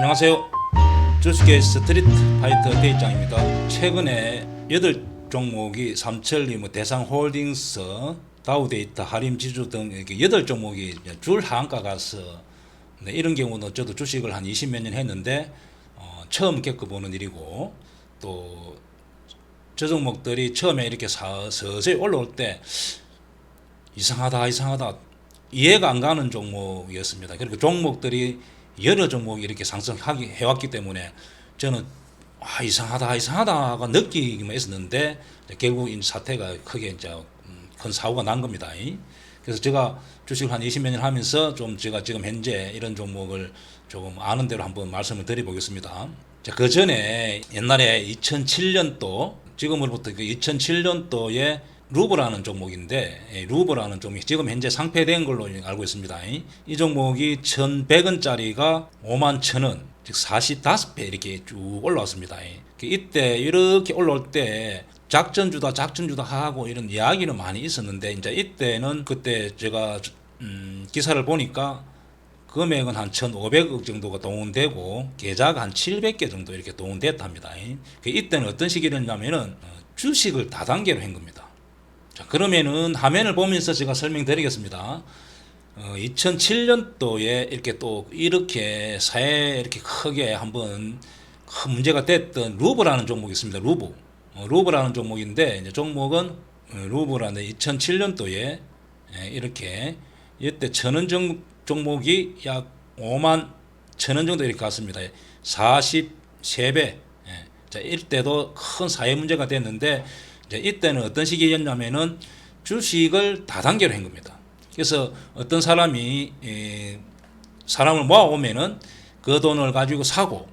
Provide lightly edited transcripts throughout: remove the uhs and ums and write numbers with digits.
안녕하세요. 주식의 스트리트 파이터 대장입니다. 최근에 8종목이 삼천리, 대상홀딩스, 다우데이터, 하림지주 등 이렇게 8종목이 줄 하한가 가서 이런 경우는 저도 주식을 한 20몇 년 했는데 처음 겪어보는 일이고, 또 저 종목들이 처음에 이렇게 서서히 올라올 때 이상하다 이해가 안 가는 종목이었습니다. 그리고 종목들이 여러 종목이 이렇게 상승하기 해왔기 때문에 저는 이상하다가 느끼기만 했었는데, 결국 이 사태가 크게 이제 큰 사고가 난 겁니다. 그래서 제가 주식을 한 20몇 년 하면서 좀 제가 지금 현재 이런 종목을 조금 아는 대로 한번 말씀을 드려보겠습니다. 그 전에 옛날에 2007년도, 지금으로부터 그 2007년도에 루브라는 종목인데, 루브라는 종목이 지금 현재 상폐된 걸로 알고 있습니다. 이 종목이 1,100원짜리가 51,000원, 즉 45배 이렇게 쭉 올라왔습니다. 이때 이렇게 올라올 때 작전주다 하고 이런 이야기는 많이 있었는데, 이제 이때는 그때 제가 기사를 보니까 금액은 한 1,500억 정도가 동원되고 계좌가 한 700개 정도 이렇게 동원됐답니다. 이때는 어떤 시기였냐면은 주식을 다단계로 한 겁니다. 자, 그러면은 화면을 보면서 제가 설명드리겠습니다. 2007년도에 이렇게 또 이렇게 사회에 이렇게 크게 한번 큰 문제가 됐던 루브라는 종목이 있습니다. 루브라는 종목인데, 이제 종목은 루브라는 2007년도에 이렇게 이때 1,000원 종목이 약 51,000원 정도 이렇게 갔습니다. 43배. 자, 이때도 큰 사회 문제가 됐는데, 이제 이때는 어떤 시기였냐면은 주식을 다단계로 한 겁니다. 그래서 어떤 사람이 사람을 모아오면은 그 돈을 가지고 사고,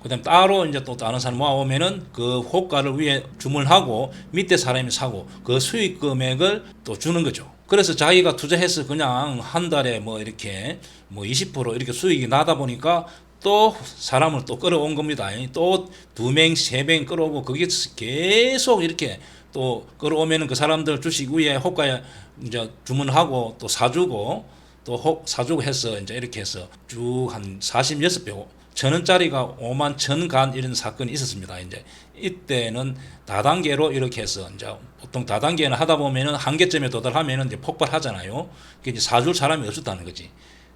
그다음 따로 이제 또 다른 사람 모아오면은 그 호가를 위에 주문하고 밑에 사람이 사고 그 수익 금액을 또 주는 거죠. 그래서 자기가 투자해서 그냥 한 달에 이렇게 20% 이렇게 수익이 나다 보니까 또 사람을 또 끌어온 겁니다. 또 2명, 3명 끌어오고, 그게 계속 이렇게 또 끌어오면은 그 사람들 주식 위에 호가에 이제 주문하고 또 사주고 또 사주고 해서 이제 이렇게 해서 쭉 한 46배, 1,000원짜리가 51,000원 간 이런 사건이 있었습니다. 이제 이때는 다단계로 이렇게 해서, 이제 보통 다단계는 하다 보면은 한계점에 도달하면은 이제 폭발하잖아요. 그게 이제 사줄 사람이 없었다는 거지.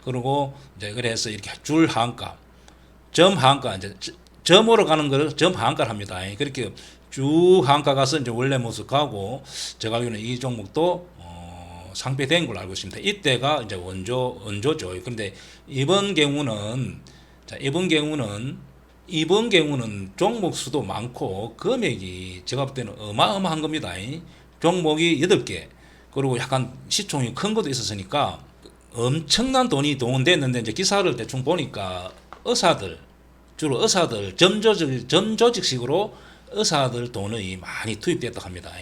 그리고 이제 그래서 이렇게 줄 하한가, 점 하한가, 이제 점으로 가는 거를 점 하한가를 합니다. 그렇게 쭉 하한가 가서 이제 원래 모습 가고, 제가 알기로는 이 종목도 상폐된 걸로 알고 있습니다. 이때가 이제 원조죠. 그런데 이번 경우는 종목 수도 많고 금액이 제가 볼 때는 어마어마한 겁니다. 종목이 8개, 그리고 약간 시총이 큰 것도 있었으니까 엄청난 돈이 동원됐는데, 이제 기사를 대충 보니까 주로 의사들, 점조직식으로 의사들 돈이 많이 투입됐다고 합니다.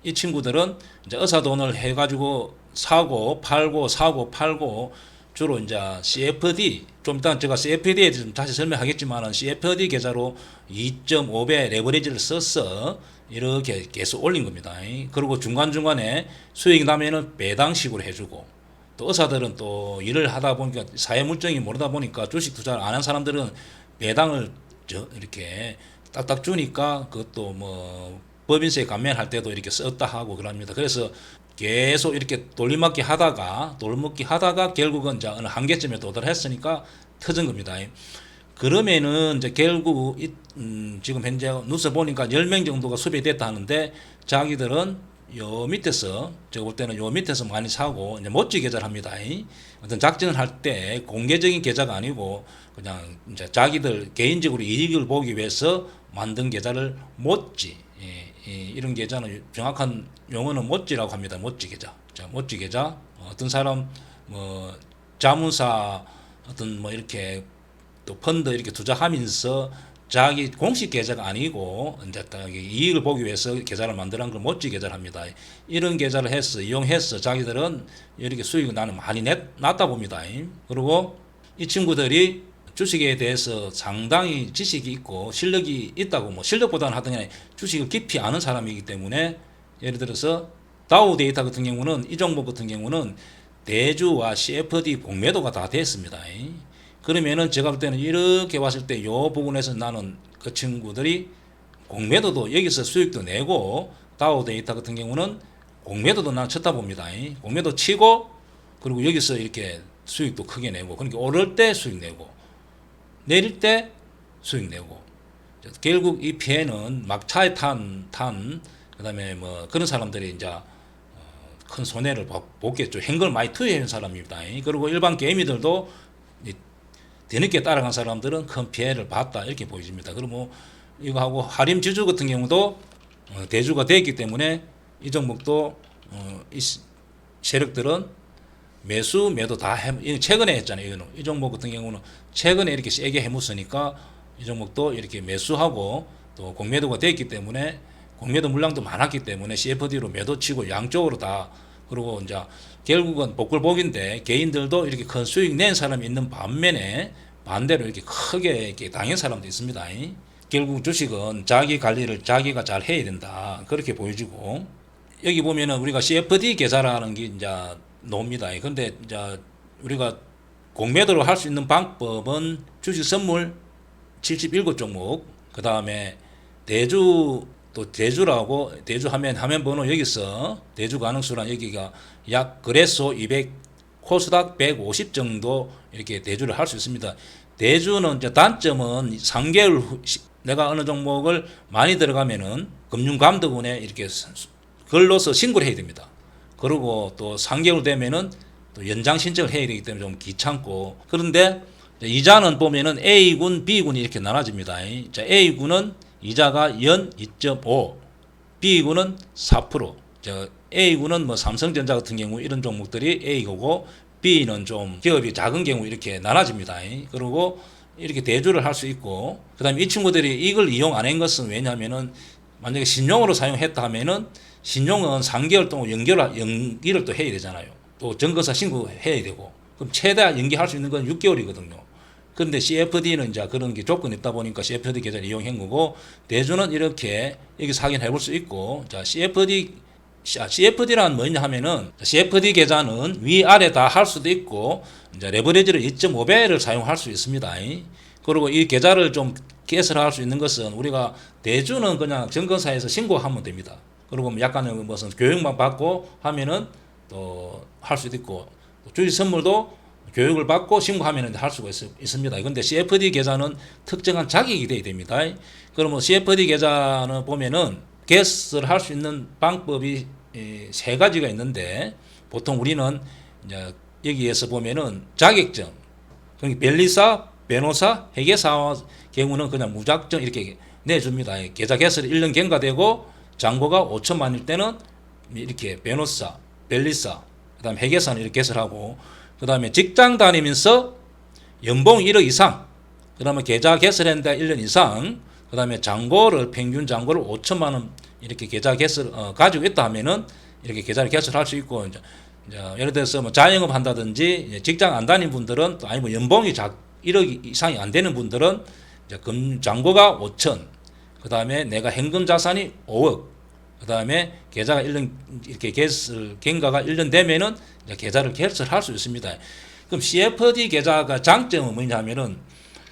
이 친구들은 이제 의사 돈을 해가지고 사고 팔고, 주로 이제 CFD, 좀 이따 제가 CFD에 좀 다시 설명하겠지만은, CFD 계좌로 2.5배 레버리지를 써서 이렇게 계속 올린 겁니다. 그리고 중간중간에 수익이 나면은 배당식으로 해주고, 또 의사들은 또 일을 하다 보니까 사회 물정이 모르다 보니까 주식 투자를 안 한 사람들은 배당을 이렇게 딱딱 주니까 그것도 법인세 감면할 때도 이렇게 썼다 하고 그럽니다. 그래서 계속 이렇게 돌림막기 하다가 결국은 이제 어느 한계점에 도달했으니까 터진 겁니다. 그러면은 이제 결국 지금 현재 뉴스 보니까 10명 정도가 수배됐다 하는데, 자기들은 요 밑에서, 제가 볼 때는 요 밑에서 많이 사고 이제 모찌 계좌를 합니다. 어떤 작전을 할 때 공개적인 계좌가 아니고 그냥 이제 자기들 개인적으로 이익을 보기 위해서 만든 계좌를 모찌, 이런 계좌는 정확한 용어는 모찌라고 합니다. 모찌 계좌. 자, 모찌 계좌. 어떤 사람 자문사 어떤 이렇게 또 펀드 이렇게 투자하면서 자기 공식 계좌가 아니고 이제 이익을 보기 위해서 계좌를 만드는 걸 모찌 계좌를 합니다. 이런 계좌를 이용해서 자기들은 이렇게 수익이 많이 났다 봅니다. 그리고 이 친구들이 주식에 대해서 상당히 지식이 있고 실력이 있다고, 실력보다는 하여튼 주식을 깊이 아는 사람이기 때문에, 예를 들어서 다우 데이터 같은 경우는, 이 종목 같은 경우는 대주와 CFD 공매도가 다 됐습니다. 그러면은 제가 볼 때는 이렇게 봤을 때 요 부분에서 나는 그 친구들이 공매도도 여기서 수익도 내고 다우 데이터 같은 경우는 공매도도 난 쳤다 봅니다. 공매도 치고 그리고 여기서 이렇게 수익도 크게 내고 그러니까 오를 때 수익 내고 내릴 때 수익 내고 결국 이 피해는 막차에 탄 그다음에 뭐 그런 사람들이 이제 큰 손해를 보겠죠. 현금을 많이 투여한 사람입니다. 그리고 일반 개미들도 뒤늦게 따라간 사람들은 큰 피해를 봤다 이렇게 보여집니다. 그리고 뭐 이거하고 하림 지주 같은 경우도 대주가 됐기 때문에 이 종목도 이 세력들은 매수 매도 다 최근에 했잖아요. 이거는 이 종목 같은 경우는 최근에 이렇게 세게 해mus으니까 이 종목도 이렇게 매수하고 또 공매도가 됐기 때문에 공매도 물량도 많았기 때문에 CFD로 매도 치고 양쪽으로 다 그리고 이제 결국은 복불복인데 개인들도 이렇게 큰 수익 낸 사람이 있는 반면에 반대로 이렇게 크게 이렇게 당한 사람도 있습니다. 결국 주식은 자기 관리를 자기가 잘 해야 된다 그렇게 보여지고 여기 보면은 우리가 CFD 계좌라는 게 이제 나옵니다. 근데 이제 우리가 공매도로 할 수 있는 방법은 주식 선물 77종목 그 다음에 대주 또 대주라고 대주 화면 번호 여기서 대주 가능수란 여기가 약 거래소 200 코스닥 150 정도 이렇게 대주를 할 수 있습니다. 대주는 이제 단점은 3개월 후 내가 어느 종목을 많이 들어가면은 금융감독원에 이렇게 걸러서 신고를 해야 됩니다. 그리고 또 3개월 되면은 또 연장 신청을 해야 되기 때문에 좀 귀찮고 그런데 이자는 보면은 A군, B군이 이렇게 나눠집니다. 자, A군은 이자가 연 2.5, B군은 4%. 저 A군은 뭐 삼성전자 같은 경우 이런 종목들이 A고 B는 좀 기업이 작은 경우 이렇게 나눠집니다. 그리고 이렇게 대주를 할 수 있고 그다음에 이 친구들이 이걸 이용 안 한 것은 왜냐하면은 만약에 신용으로 사용했다 하면은 신용은 3개월 동안 연기를 또 해야 되잖아요. 또 증거사 신고해야 되고 그럼 최대 연기할 수 있는 건 6개월이거든요. 그런데 CFD는 이제 그런 게 조건이 있다 보니까 CFD 계좌를 이용한 거고 대주는 이렇게 여기서 확인해 볼 수 있고 자 CFD란 뭐냐 하면은 CFD 계좌는 위아래 다 할 수도 있고 이제 레버리지를 2.5배를 사용할 수 있습니다. 그리고 이 계좌를 좀 개설할 수 있는 것은 우리가 대주는 그냥 증권사에서 신고하면 됩니다. 그리고 약간의 무슨 교육만 받고 하면은 또 할 수도 있고 주식 선물도 교육을 받고 신고하면 할 수가 있습니다. 그런데 CFD 계좌는 특정한 자격이 돼야 됩니다. 그러면 CFD 계좌는 보면은 개설할 수 있는 방법이 세 가지가 있는데 보통 우리는 이제 여기에서 보면은 자격증, 그러니까 변리사, 변호사, 회계사 경우는 그냥 무작정 이렇게 내줍니다. 계좌 개설이 1년 경과되고 잔고가 5천만일 때는 이렇게 변호사, 변리사, 그다음 회계사는 이렇게 개설하고 그다음에 직장 다니면서 연봉 1억 이상, 그다음에 계좌 개설했는데 1년 이상, 그다음에 잔고를 평균 잔고를 5천만 원 이렇게 계좌 개설 가지고 있다 하면은 이렇게 계좌를 개설할 수 있고 이제 예를 들어서 뭐 자영업 한다든지 직장 안 다니는 분들은 또 아니면 연봉이 1억 이상이 안 되는 분들은 이제 잔고가 5천, 그다음에 내가 현금 자산이 5억, 그다음에 계좌가 1년 이렇게 개설 경과가 1년 되면은 이제 계좌를 개설할 수 있습니다. 그럼 CFD 계좌가 장점은 뭐냐면은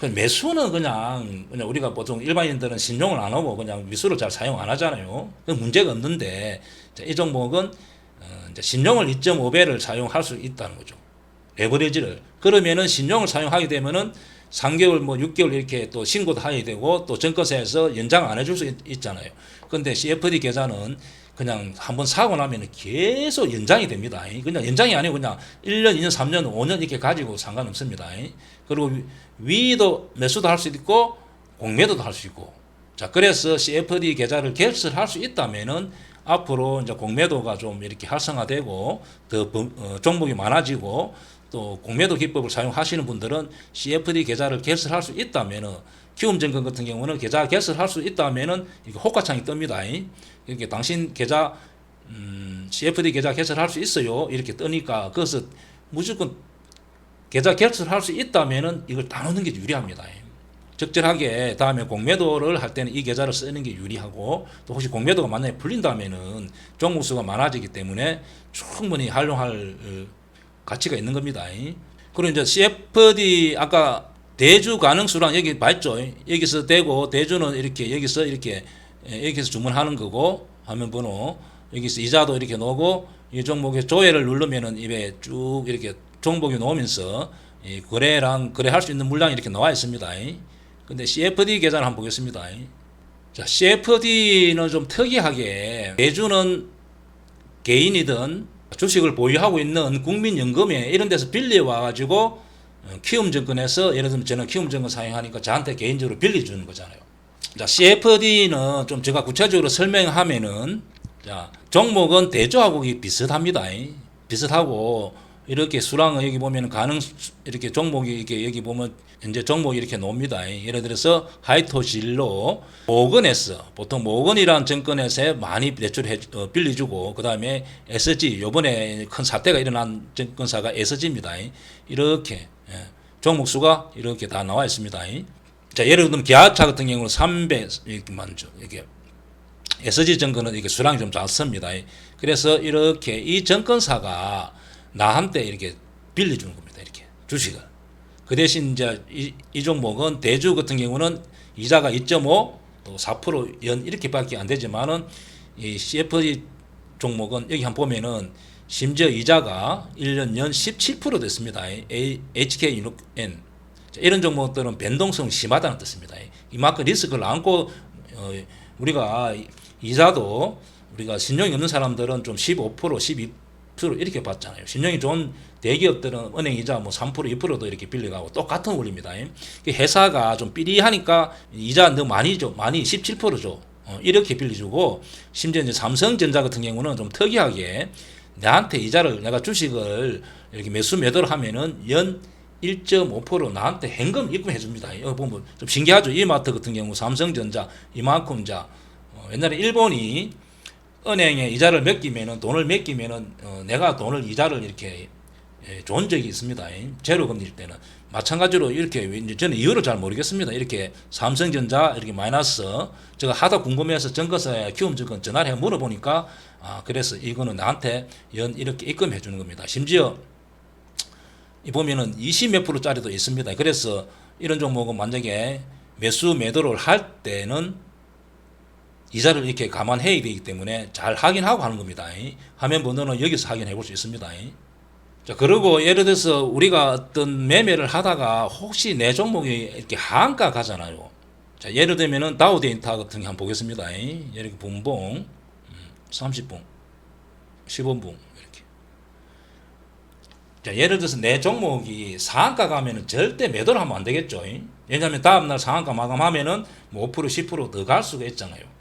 매수는 그냥 우리가 보통 일반인들은 신용을 안 하고 그냥 미수를 잘 사용 안 하잖아요. 그 문제가 없는데 이 종목은 이제 신용을 2.5배를 사용할 수 있다는 거죠. 레버리지를. 그러면은 신용을 사용하게 되면은 3개월 뭐 6개월 이렇게 또 신고도 해야 되고 또 증권사에서 연장 안 해줄 수 있잖아요. 근데 CFD 계좌는 그냥 한번 사고 나면 계속 연장이 됩니다. 그냥 연장이 아니고 그냥 1년, 2년, 3년, 5년 이렇게 가지고 상관없습니다. 그리고 위도 매수도 할 수 있고 공매도도 할 수 있고. 자, 그래서 CFD 계좌를 개설할 수 있다면은 앞으로 이제 공매도가 좀 이렇게 활성화되고 더 종목이 많아지고 또 공매도 기법을 사용하시는 분들은 CFD 계좌를 개설할 수 있다면은 키움증권 같은 경우는 계좌 개설할 수 있다면은 이게 호가창이 뜹니다. 이렇게 당신 계좌 CFD 계좌 개설할 수 있어요. 이렇게 뜨니까 그것을 무조건 계좌 개설할 수 있다면은 이걸 다 넣는 게 유리합니다. 적절하게 다음에 공매도를 할 때는 이 계좌를 쓰는 게 유리하고 또 혹시 공매도가 만약에 풀린다면은 종목 수가 많아지기 때문에 충분히 활용할 가치가 있는 겁니다. 그리고 이제 CFD 아까 대주 가능 수량 여기 봤죠. 여기서 되고 대주는 이렇게 여기서 이렇게 여기서 주문하는 거고 화면 번호 여기서 이자도 이렇게 넣고 이 종목의 조회를 누르면은 입에 쭉 이렇게 종목이 나오면서 이 거래랑 거래할 수 있는 물량이 이렇게 나와 있습니다. 근데 CFD 계좌를 한번 보겠습니다. 자, CFD는 좀 특이하게 대주는 개인이든 주식을 보유하고 있는 국민연금에 이런 데서 빌려와 가지고 키움증권에서 예를 들면 저는 키움증권 사용하니까 저한테 개인적으로 빌려주는 거잖아요. 자, CFD는 좀 제가 구체적으로 설명하면은 자, 종목은 대주하고 비슷합니다. 비슷하고 이렇게 수량은 여기 보면 이렇게 종목이 이렇게 여기 보면 이제 종목이 이렇게 나옵니다. 예를 들어서 하이토진로 모건에서 보통 모건이라는 증권에서 많이 빌려주고 그 다음에 SG 요번에 큰 사태가 일어난 증권사가 SG입니다. 이렇게 종목 수가 이렇게 다 나와 있습니다. 자, 예를 들면 기아차 같은 경우는 300만 주 이렇게 SG 증권은 이렇게 수량이 좀 작습니다. 그래서 이렇게 이 증권사가 나한테 이렇게 빌려주는 겁니다. 이렇게 주식을. 그 대신 이제 이 종목은 대주 같은 경우는 이자가 2.5, 또 4%연 이렇게밖에 안 되지만은 이 CFD 종목은 여기 한번 보면은 심지어 이자가 1년 연 17% 됐습니다. HKN 이런 종목들은 변동성 심하다는 뜻입니다. 이만큼 리스크를 안고 우리가 이자도 우리가 신용이 없는 사람들은 좀 15%, 12% 이렇게 받잖아요. 신용이 좋은 대기업들은 은행 이자 뭐 3%, 2%도 이렇게 빌려가고 똑같은 원리입니다. 회사가 좀 삐리하니까 이자 너무 많이 줘, 많이 17% 줘. 이렇게 빌려주고 심지어 이제 삼성전자 같은 경우는 좀 특이하게 나한테 이자를 내가 주식을 이렇게 매수 매도를 하면은 연 1.5% 나한테 현금 입금해 줍니다. 여기 보면 좀 신기하죠. 이마트 같은 경우 삼성전자 이만큼 옛날에 일본이 은행에 이자를 맡기면은 돈을 맡기면은 내가 돈을 이자를 이렇게 준 적이 있습니다. 제로 금리일 때는 마찬가지로 이렇게 저는 이유를 잘 모르겠습니다. 이렇게 삼성전자 이렇게 마이너스 제가 하다 궁금해서 증권사에 키움증권 전화를 해 물어보니까 그래서 이거는 나한테 연 이렇게 입금해 주는 겁니다. 심지어 이 보면은 20 몇 %짜리도 있습니다. 그래서 이런 종목은 만약에 매수 매도를 할 때는 이자를 이렇게 감안해야 되기 때문에 잘 확인하고 하는 겁니다. 화면 번호는 여기서 확인해 볼 수 있습니다. 자, 그리고 예를 들어서 우리가 어떤 매매를 하다가 혹시 내 종목이 이렇게 하한가 가잖아요. 자, 예를 들면은 다우데이터 같은 게 한번 보겠습니다. 이렇게 분봉 30분, 15분 이렇게. 자, 예를 들어서 내 종목이 상한가 가면은 절대 매도를 하면 안 되겠죠. 왜냐하면 다음날 상한가 마감하면은 뭐 5%, 10%더 갈 수가 있잖아요.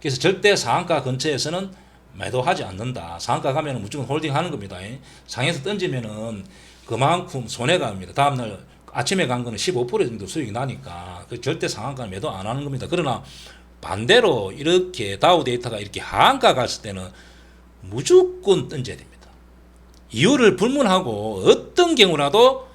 그래서 절대 상한가 근처에서는 매도하지 않는다. 상한가 가면은 무조건 홀딩 하는 겁니다. 상에서 던지면은 그만큼 손해가 납니다. 다음날 아침에 간 거는 15% 정도 수익이 나니까 그 절대 상한가는 매도 안 하는 겁니다. 그러나 반대로 이렇게 다우 데이터가 이렇게 하한가 갔을 때는 무조건 던져야 됩니다. 이유를 불문하고 어떤 경우라도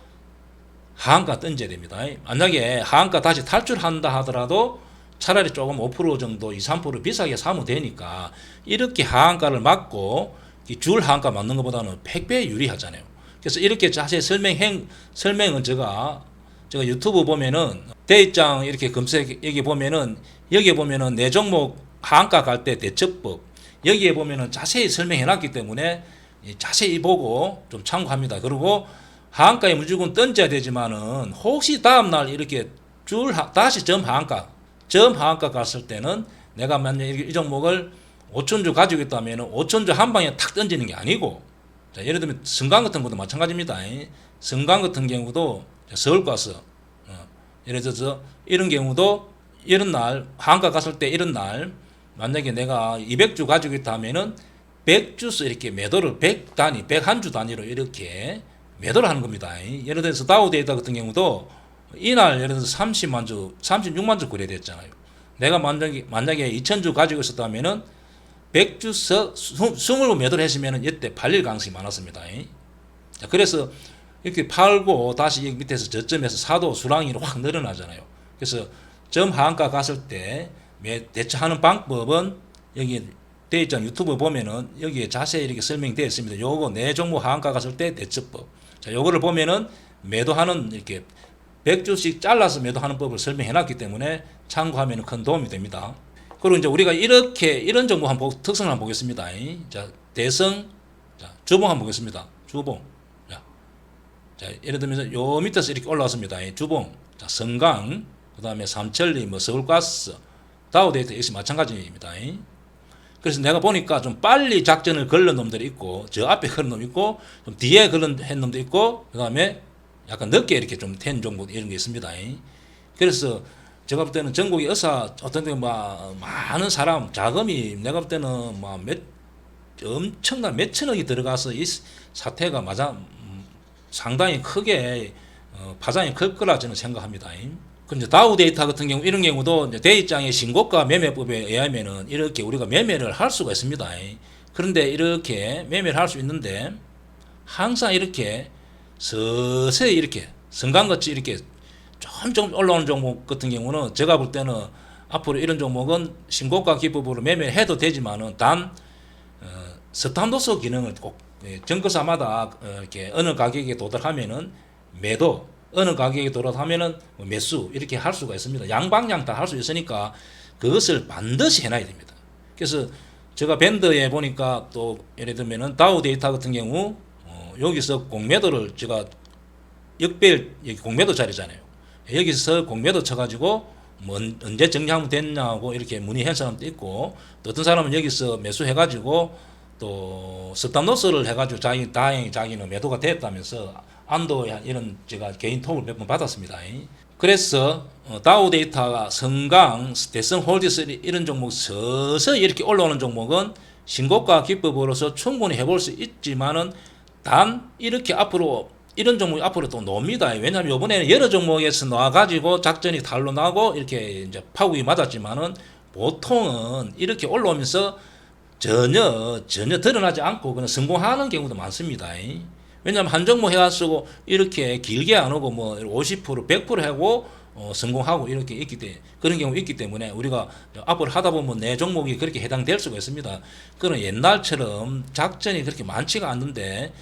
하한가 던져야 됩니다. 만약에 하한가 다시 탈출한다 하더라도 차라리 조금 5% 정도 2, 3% 비싸게 사면 되니까 이렇게 하한가를 맞고 줄 하한가 맞는 것보다는 100배 유리하잖아요. 그래서 이렇게 자세히 설명은 제가 유튜브 보면은 대입장 이렇게 검색 여기 보면은 내 종목 하한가 갈 때 대처법 여기에 보면은 자세히 설명해 놨기 때문에 자세히 보고 좀 참고합니다. 그리고 하한가에 무조건 던져야 되지만은 혹시 다음날 이렇게 다시 점 하한가 갔을 때는 내가 만약에 이 종목을 5천주 가지고 있다면 5천주 한 방에 탁 던지는 게 아니고 자, 예를 들면 성강 같은 것도 마찬가지입니다. 성강 같은 경우도 서울 가서 예를 들어서 이런 경우도 이런 날 하한가 갔을 때 이런 날 만약에 내가 200주 가지고 있다면은 100주스 이렇게 매도를 100단위 101주 단위로 이렇게 매도를 하는 겁니다. 예를 들어서 다우데이터 같은 경우도 이날 예를 들어서 30만 주, 36만 주 거래됐잖아요. 내가 만약에 2000주 가지고 있었다면은 100주서 20을 매도를 했으면은 이때 팔릴 가능성이 많았습니다. 자, 그래서 이렇게 팔고 다시 밑에서 저점에서 사도 수량이 확 늘어나잖아요. 그래서 점 하한가 갔을 때 대처하는 방법은 여기 대입장 유튜브 보면은 여기에 자세히 이렇게 설명되어 있습니다. 요거 내 종목 하한가 갔을 때 대처법. 자, 요거를 보면은 매도하는 이렇게 100주씩 잘라서 매도하는 법을 설명해 놨기 때문에 참고하면 큰 도움이 됩니다. 그리고 이제 우리가 이런 정보 특성을 한번 보겠습니다. 자, 대성, 자, 주봉 한번 보겠습니다. 주봉. 자, 예를 들면 요 밑에서 이렇게 올라왔습니다. 주봉, 자, 성강, 그 다음에 삼천리, 뭐 서울가스, 다우데이터 역시 마찬가지입니다. 그래서 내가 보니까 좀 빨리 작전을 걸는 놈들이 있고, 저 앞에 걸은 놈 있고, 좀 뒤에 걸은 놈도 있고, 그 다음에 약간 늦게 이렇게 좀 된 정보 이런 게 있습니다. 그래서 제가 볼 때는 전국에 어떤 데 많은 사람 자금이 내가 볼 때는 엄청난 몇 천억이 들어가서 이 사태가 상당히 크게 파장이 클 거라 저는 생각합니다. 그럼 이제 다우 데이터 같은 경우 이런 경우도 이제 대입장의 신고가 매매법에 의하면은 이렇게 우리가 매매를 할 수가 있습니다. 그런데 이렇게 매매를 할 수 있는데 항상 이렇게 서서히 이렇게 성강같이 이렇게 좀 올라오는 종목 같은 경우는 제가 볼 때는 앞으로 이런 종목은 신고가 기법으로 매매를 해도 되지만은 단 스탑로스 기능을 꼭 정거사마다 이렇게 어느 가격에 도달하면은 매도, 어느 가격에 도달하면은 매수 이렇게 할 수가 있습니다. 양방향 다 할 수 있으니까 그것을 반드시 해놔야 됩니다. 그래서 제가 밴드에 보니까 또 예를 들면은 다우 데이터 같은 경우 여기서 공매도를 제가 역별 여기 공매도 자리잖아요. 여기서 공매도 쳐가지고 뭐 언제 정리하면 됐냐고 이렇게 문의한 사람도 있고, 또 어떤 사람은 여기서 매수해가지고 또 스탑로스를 해가지고 다행히 자기는 매도가 됐다면서 안도의 이런 제가 개인 톡을 몇 번 받았습니다. 그래서 다우 데이터가 성강, 대성 홀디스 이런 종목 서서히 이렇게 올라오는 종목은 신고가 기법으로서 충분히 해볼 수 있지만은 단 이렇게 앞으로 이런 종목이 앞으로 또 놉니다. 왜냐하면 이번에는 여러 종목에서 나와가지고 작전이 달로 나고 이렇게 이제 파국이 맞았지만은 보통은 이렇게 올라오면서 전혀 드러나지 않고 그냥 성공하는 경우도 많습니다. 왜냐하면 한 종목 해가지고 이렇게 길게 안 오고 뭐 50%, 100% 하고 성공하고 이렇게 그런 경우 있기 때문에 우리가 앞으로 하다 보면 내 종목이 그렇게 해당될 수가 있습니다. 그런 옛날처럼 작전이 그렇게 많지가 않는데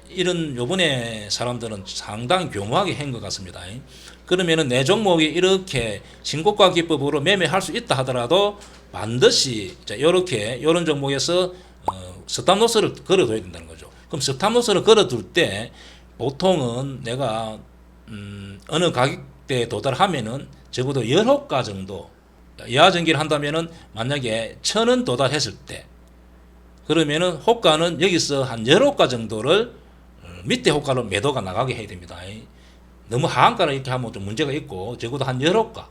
이런 요번에 사람들은 상당히 교묘하게 한 것 같습니다. 그러면은 내 종목이 이렇게 신고가 기법으로 매매할 수 있다 하더라도 반드시 이런 종목에서 스탑로스를 걸어둬야 된다는 거죠. 그럼 스탑로스를 걸어둘 때 보통은 내가 어느 가격대에 도달하면은 적어도 10호가 정도 이하 전기를 한다면은 만약에 1,000원 도달했을 때 그러면은 호가는 여기서 한 10호가 정도를 밑에 호가로 매도가 나가게 해야 됩니다. 너무 하한가를 이렇게 하면 좀 문제가 있고 적어도 한 10호가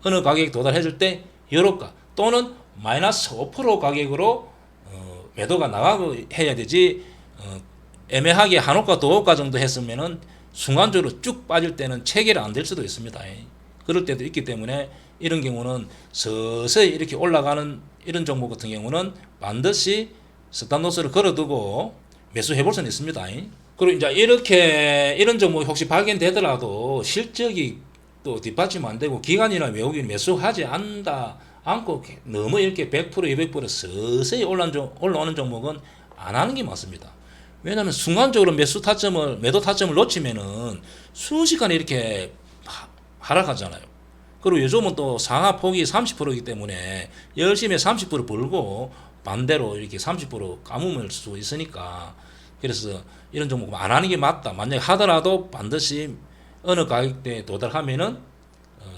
어느 가격에 도달했을 때 10호가 또는 마이너스 5% 가격으로 매도가 나가고 해야 되지 애매하게 한호가 두호가 정도 했으면은 순간적으로 쭉 빠질 때는 체결이 안 될 수도 있습니다. 그럴 때도 있기 때문에 이런 경우는 서서히 이렇게 올라가는 이런 종목 같은 경우는 반드시 스탑로스를 걸어두고 매수해 볼 수는 있습니다. 그리고 이제 이런 종목이 혹시 발견되더라도 실적이 또 뒷받침 안 되고 기관이나 외국인 매수하지 않고 너무 이렇게 100%, 200% 서서히 올라오는 종목은 안 하는 게 맞습니다. 왜냐하면 순간적으로 매도 타점을 놓치면은 순식간에 이렇게 하락하잖아요. 그리고 요즘은 또 상하폭이 30%이기 때문에 열심히 30% 벌고 반대로 이렇게 30% 까무을 수 있으니까 그래서 이런 종목 안 하는 게 맞다. 만약에 하더라도 반드시 어느 가격대에 도달하면은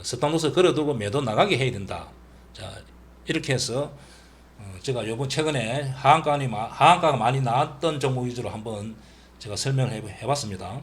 스탑로스 걸어두고 매도 나가게 해야 된다. 자, 이렇게 해서 제가 요번 최근에 하한가가 많이 나왔던 종목 위주로 한번 제가 설명을 해봤습니다.